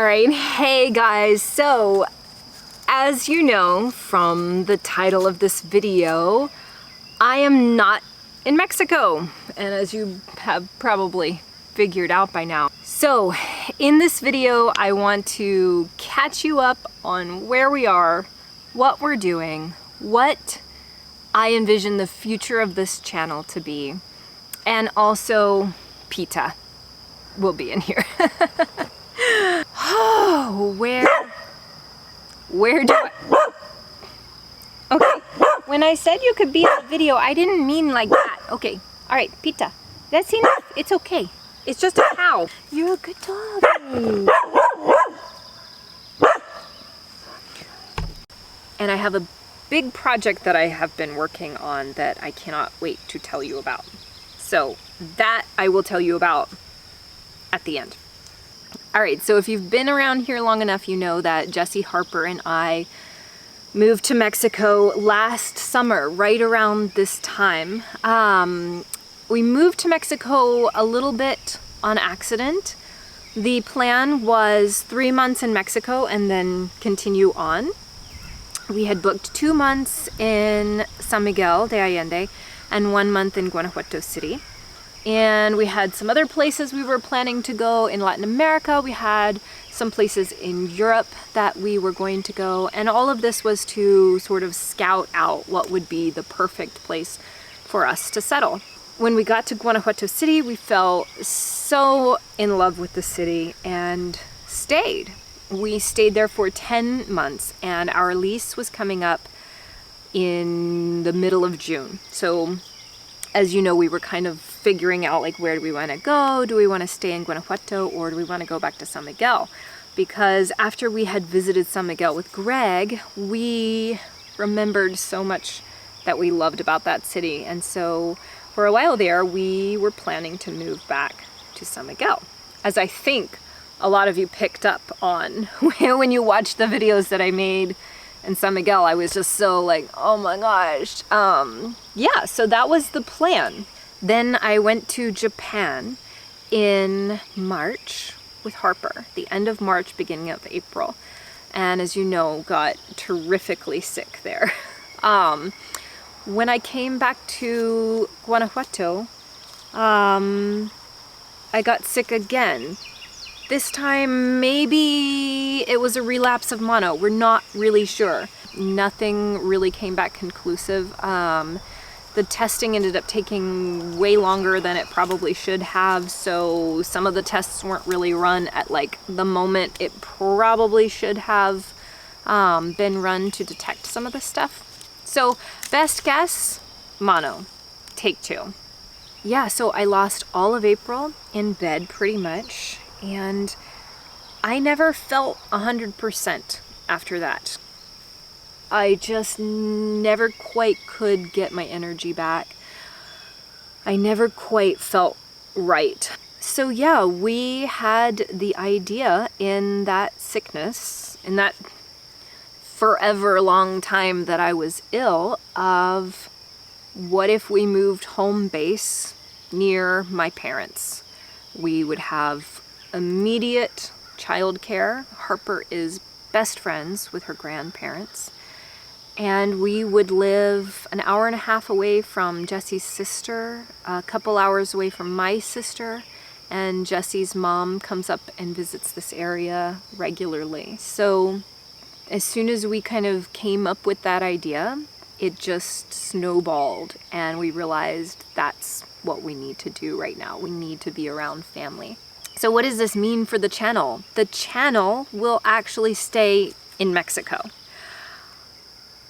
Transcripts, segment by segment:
Alright, hey guys, so as you know from the title of this video, I am not in Mexico, and as you have probably figured out by now. So in this video I want to catch you up on where we are, what we're doing, what I envision the future of this channel to be, and also Pita will be in here. Oh, where do I... Okay, when I said you could be in the video, I didn't mean like that. Okay, alright, Pita, that's enough. It's okay. It's just a cow. You're a good dog. And I have a big project that I have been working on that I cannot wait to tell you about. So that I will tell you about at the end. Alright, so if you've been around here long enough, you know that Jesse, Harper, and I moved to Mexico last summer, right around this time. We moved to Mexico a little bit on accident. The plan was 3 months in Mexico and then continue on. We had booked 2 months in San Miguel de Allende and 1 month in Guanajuato City. And we had some other places we were planning to go in Latin America. We had some places in Europe that we were going to go. And all of this was to sort of scout out what would be the perfect place for us to settle. When we got to Guanajuato City, we fell so in love with the city and stayed. We stayed there for 10 months and our lease was coming up in the middle of June. So as you know, we were kind of figuring out like, where do we want to go? Do we want to stay in Guanajuato or do we want to go back to San Miguel? Because after we had visited San Miguel with Greg, we remembered so much that we loved about that city. And so for a while there, we were planning to move back to San Miguel. As I think a lot of you picked up on when you watched the videos that I made in San Miguel, I was just so like, oh my gosh. Yeah, so that was the plan. Then I went to Japan in March with Harper, the end of March, beginning of April. And as you know, got terrifically sick there. When I came back to Guanajuato, I got sick again. This time, maybe it was a relapse of mono. We're not really sure. Nothing really came back conclusive. The testing ended up taking way longer than it probably should have, so some of the tests weren't really run at like the moment it probably should have been run to detect some of the stuff. So best guess, mono, take 2. Yeah, so I lost all of April in bed pretty much. And I never felt 100% after that. I just never quite could get my energy back. I never quite felt right. So yeah, we had the idea in that sickness, in that forever long time that I was ill, of what if we moved home base near my parents? We would have immediate childcare. Harper is best friends with her grandparents. And we would live an hour and a half away from Jesse's sister, a couple hours away from my sister, and Jesse's mom comes up and visits this area regularly. So as soon as we kind of came up with that idea, it just snowballed and we realized that's what we need to do right now. We need to be around family. So what does this mean for the channel? The channel will actually stay in Mexico.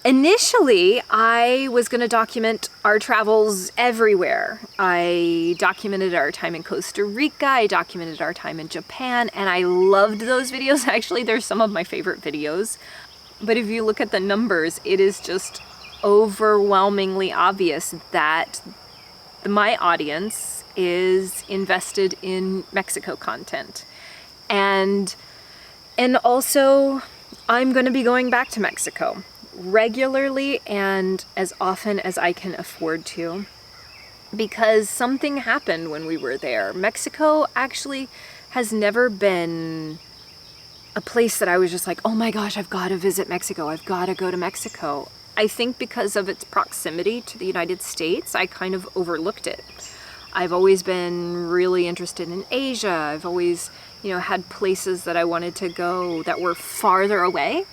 Initially, I was going to document our travels everywhere. I documented our time in Costa Rica, I documented our time in Japan, and I loved those videos. Actually, they're some of my favorite videos. But if you look at the numbers, it is just overwhelmingly obvious that my audience is invested in Mexico content. And also, I'm going to be going back to Mexico regularly and as often as I can afford to, because something happened when we were there. Mexico actually has never been a place that I was just like, oh my gosh, I've got to visit Mexico. I've got to go to Mexico. I think because of its proximity to the United States, I kind of overlooked it. I've always been really interested in Asia. I've always, had places that I wanted to go that were farther away.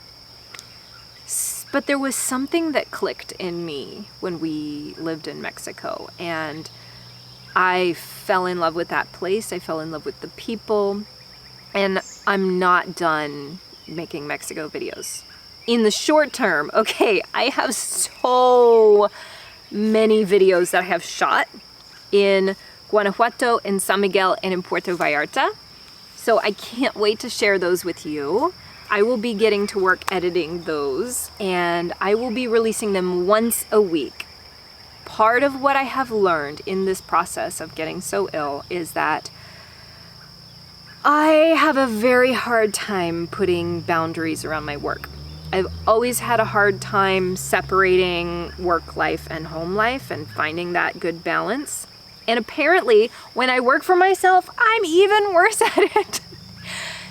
But there was something that clicked in me when we lived in Mexico, and I fell in love with that place. I fell in love with the people, and I'm not done making Mexico videos. In the short term, okay, I have so many videos that I have shot in Guanajuato, in San Miguel, and in Puerto Vallarta. So I can't wait to share those with you. I will be getting to work editing those, and I will be releasing them once a week. Part of what I have learned in this process of getting so ill is that I have a very hard time putting boundaries around my work. I've always had a hard time separating work life and home life and finding that good balance. And apparently, when I work for myself, I'm even worse at it.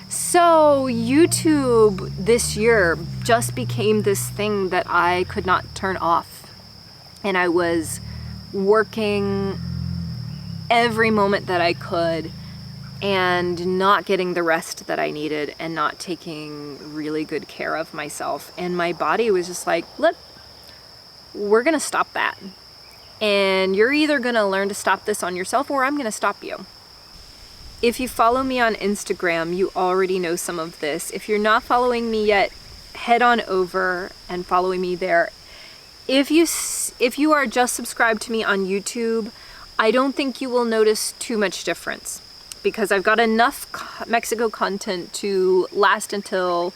So YouTube this year just became this thing that I could not turn off. And I was working every moment that I could and not getting the rest that I needed and not taking really good care of myself. And my body was just like, look, we're gonna stop that. And you're either gonna learn to stop this on yourself or I'm gonna stop you. If you follow me on Instagram, you already know some of this. If you're not following me yet, head on over and follow me there. If you are just subscribed to me on YouTube, I don't think you will notice too much difference because I've got enough Mexico content to last until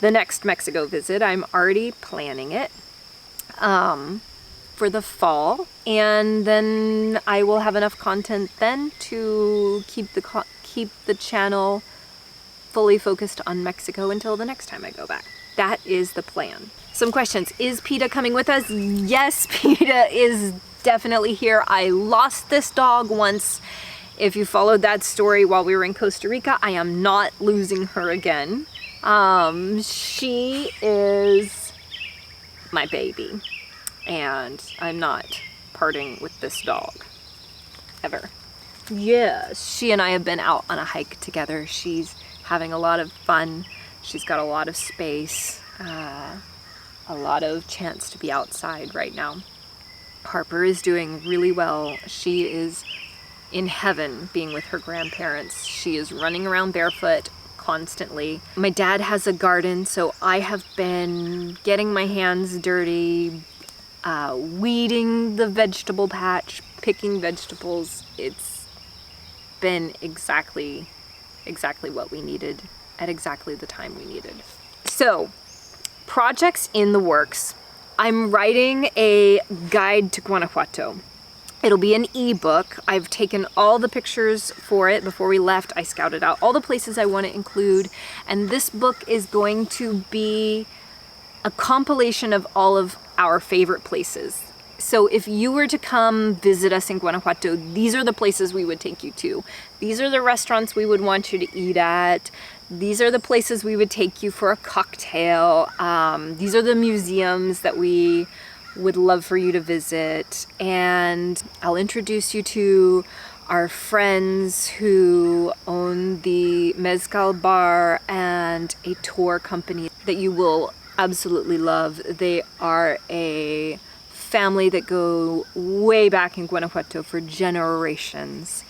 the next Mexico visit. I'm already planning it for the fall, and then I will have enough content then to keep the channel fully focused on Mexico until the next time I go back. That is the plan. Some questions. Is Pita coming with us? Yes, Pita is definitely here. I lost this dog once. If you followed that story while we were in Costa Rica, I am not losing her again. She is my baby, and I'm not parting with this dog ever. Yes, she and I have been out on a hike together. She's having a lot of fun. She's got a lot of space, a lot of chance to be outside right now. Harper is doing really well. She is in heaven being with her grandparents. She is running around barefoot constantly. My dad has a garden, so I have been getting my hands dirty, weeding the vegetable patch, picking vegetables. It's been exactly what we needed at exactly the time we needed. So, projects in the works. I'm writing a guide to Guanajuato. It'll be an ebook. I've taken all the pictures for it before we left. I scouted out all the places I want to include, and this book is going to be a compilation of all of our favorite places. So if you were to come visit us in Guanajuato, these are the places we would take you to. These are the restaurants we would want you to eat at. These are the places we would take you for a cocktail. These are the museums that we would love for you to visit. And I'll introduce you to our friends who own the Mezcal Bar and a tour company that you will absolutely love. They are a family that go way back in Guanajuato for generations,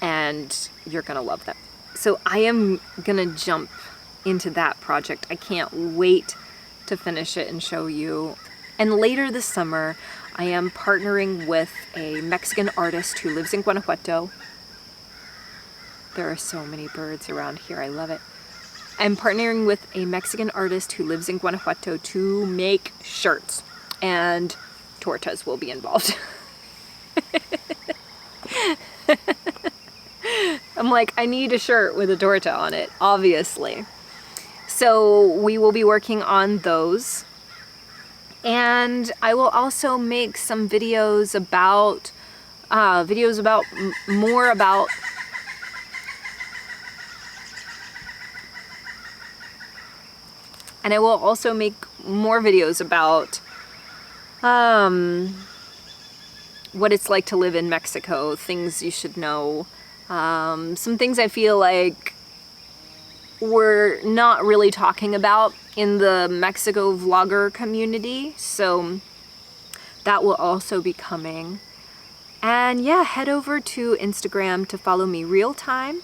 and you're gonna love them. So I am gonna jump into that project. I can't wait to finish it and show you. And later this summer, I am partnering with a Mexican artist who lives in Guanajuato. There are so many birds around here, I love it. I'm partnering with a Mexican artist who lives in Guanajuato to make shirts, and tortas will be involved. I'm like, I need a shirt with a torta on it, obviously. So we will be working on those. And I will also make some videos about, more about And I will also make more videos about what it's like to live in Mexico, things you should know, some things I feel like we're not really talking about in the Mexico vlogger community, so that will also be coming. And yeah, head over to Instagram to follow me real time.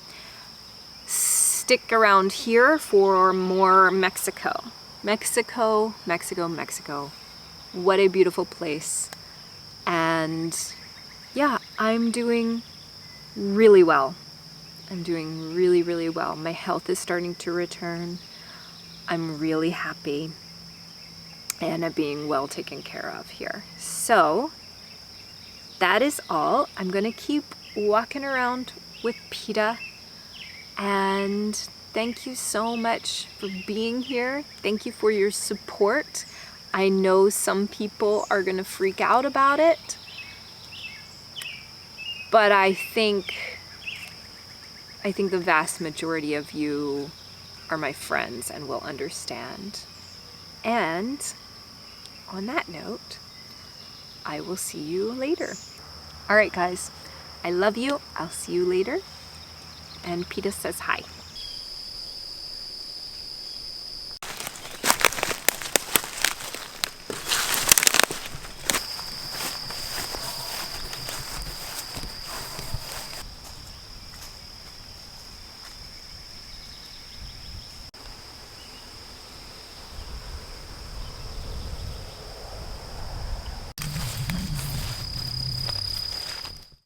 Stick around here for more Mexico. Mexico, Mexico, Mexico. What a beautiful place. And yeah, I'm doing really well. I'm doing really, really well. My health is starting to return. I'm really happy. And I'm being well taken care of here. So that is all. I'm gonna keep walking around with Pita. And thank you so much for being here. Thank you for your support. I know some people are gonna freak out about it, but I think the vast majority of you are my friends and will understand. And on that note, I will see you later. All right, guys, I love you. I'll see you later. And Pita says hi.